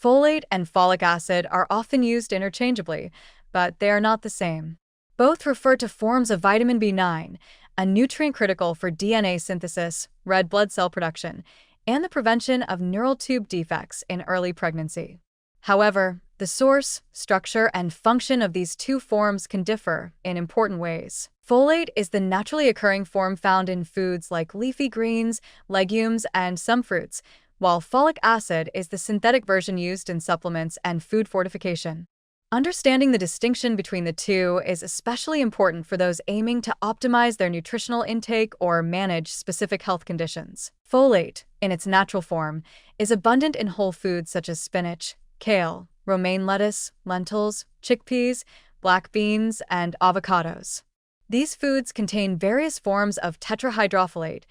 Folate and folic acid are often used interchangeably, but they are not the same. Both refer to forms of vitamin B9, a nutrient critical for DNA synthesis, red blood cell production, and the prevention of neural tube defects in early pregnancy. However, the source, structure, and function of these two forms can differ in important ways. Folate is the naturally occurring form found in foods like leafy greens, legumes, and some fruits, while folic acid is the synthetic version used in supplements and food fortification. Understanding the distinction between the two is especially important for those aiming to optimize their nutritional intake or manage specific health conditions. Folate, in its natural form, is abundant in whole foods such as spinach, kale, romaine lettuce, lentils, chickpeas, black beans, and avocados. These foods contain various forms of tetrahydrofolate,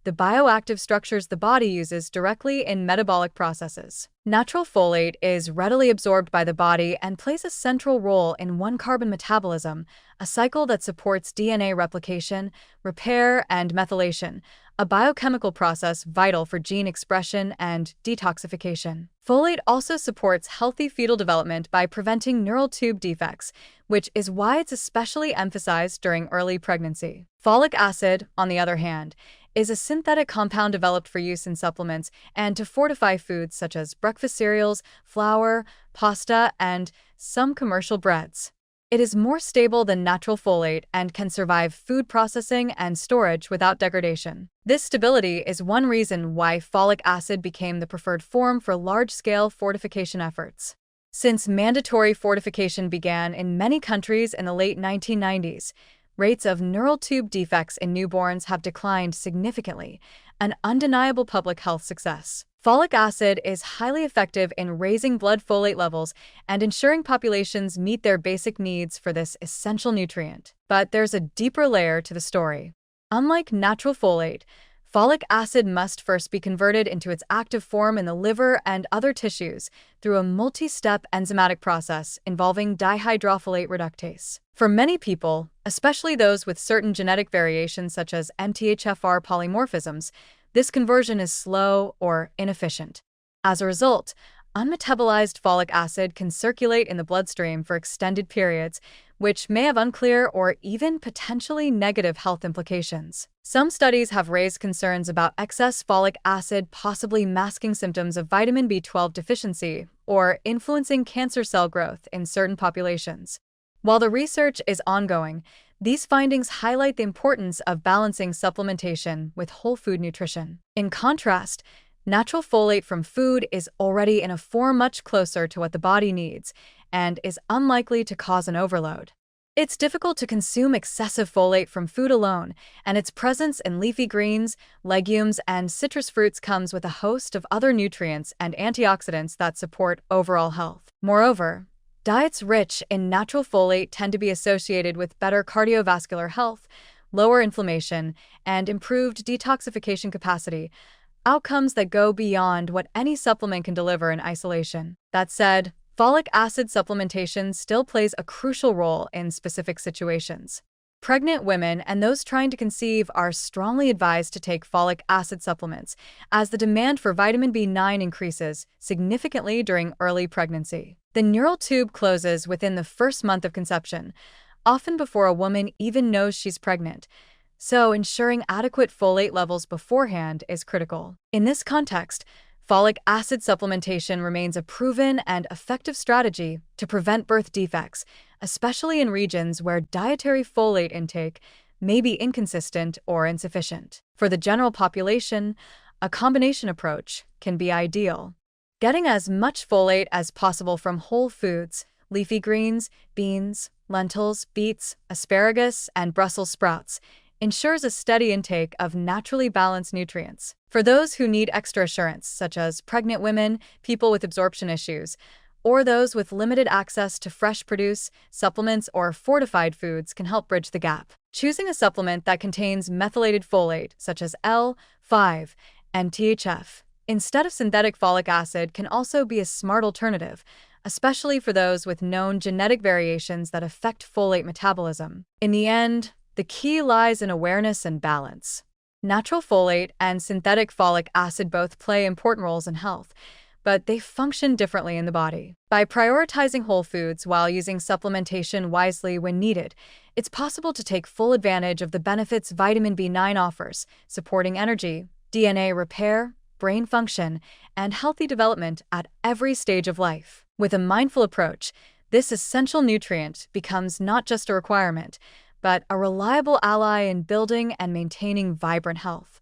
the bioactive structures the body uses directly in metabolic processes. Natural folate is readily absorbed by the body and plays a central role in one-carbon metabolism, a cycle that supports DNA replication, repair, and methylation, a biochemical process vital for gene expression and detoxification. Folate also supports healthy fetal development by preventing neural tube defects, which is why it's especially emphasized during early pregnancy. Folic acid, on the other hand, is a synthetic compound developed for use in supplements and to fortify foods such as breakfast cereals, flour, pasta, and some commercial breads. It is more stable than natural folate and can survive food processing and storage without degradation. This stability is one reason why folic acid became the preferred form for large-scale fortification efforts. Since mandatory fortification began in many countries in the late 1990s, rates of neural tube defects in newborns have declined significantly, an undeniable public health success. Folic acid is highly effective in raising blood folate levels and ensuring populations meet their basic needs for this essential nutrient. But there's a deeper layer to the story. Unlike natural folate, folic acid must first be converted into its active form in the liver and other tissues through a multi-step enzymatic process involving dihydrofolate reductase. For many people, especially those with certain genetic variations such as MTHFR polymorphisms, this conversion is slow or inefficient. As a result, unmetabolized folic acid can circulate in the bloodstream for extended periods, which may have unclear or even potentially negative health implications. Some studies have raised concerns about excess folic acid possibly masking symptoms of vitamin B12 deficiency or influencing cancer cell growth in certain populations. While the research is ongoing, these findings highlight the importance of balancing supplementation with whole food nutrition. In contrast, natural folate from food is already in a form much closer to what the body needs and is unlikely to cause an overload. It's difficult to consume excessive folate from food alone, and its presence in leafy greens, legumes, and citrus fruits comes with a host of other nutrients and antioxidants that support overall health. Moreover, diets rich in natural folate tend to be associated with better cardiovascular health, lower inflammation, and improved detoxification capacity, outcomes that go beyond what any supplement can deliver in isolation. That said, folic acid supplementation still plays a crucial role in specific situations. Pregnant women and those trying to conceive are strongly advised to take folic acid supplements, as the demand for vitamin B9 increases significantly during early pregnancy. The neural tube closes within the first month of conception, often before a woman even knows she's pregnant, so ensuring adequate folate levels beforehand is critical. In this context, folic acid supplementation remains a proven and effective strategy to prevent birth defects, especially in regions where dietary folate intake may be inconsistent or insufficient. For the general population, a combination approach can be ideal. Getting as much folate as possible from whole foods, leafy greens, beans, lentils, beets, asparagus, and Brussels sprouts ensures a steady intake of naturally balanced nutrients. For those who need extra assurance, such as pregnant women, people with absorption issues, or those with limited access to fresh produce, supplements, or fortified foods can help bridge the gap. Choosing a supplement that contains methylated folate, such as L5 and THF, instead of synthetic folic acid can also be a smart alternative, especially for those with known genetic variations that affect folate metabolism. In the end, the key lies in awareness and balance. Natural folate and synthetic folic acid both play important roles in health, but they function differently in the body. By prioritizing whole foods while using supplementation wisely when needed, it's possible to take full advantage of the benefits vitamin B9 offers, supporting energy, DNA repair, brain function, and healthy development at every stage of life. With a mindful approach, this essential nutrient becomes not just a requirement, but a reliable ally in building and maintaining vibrant health.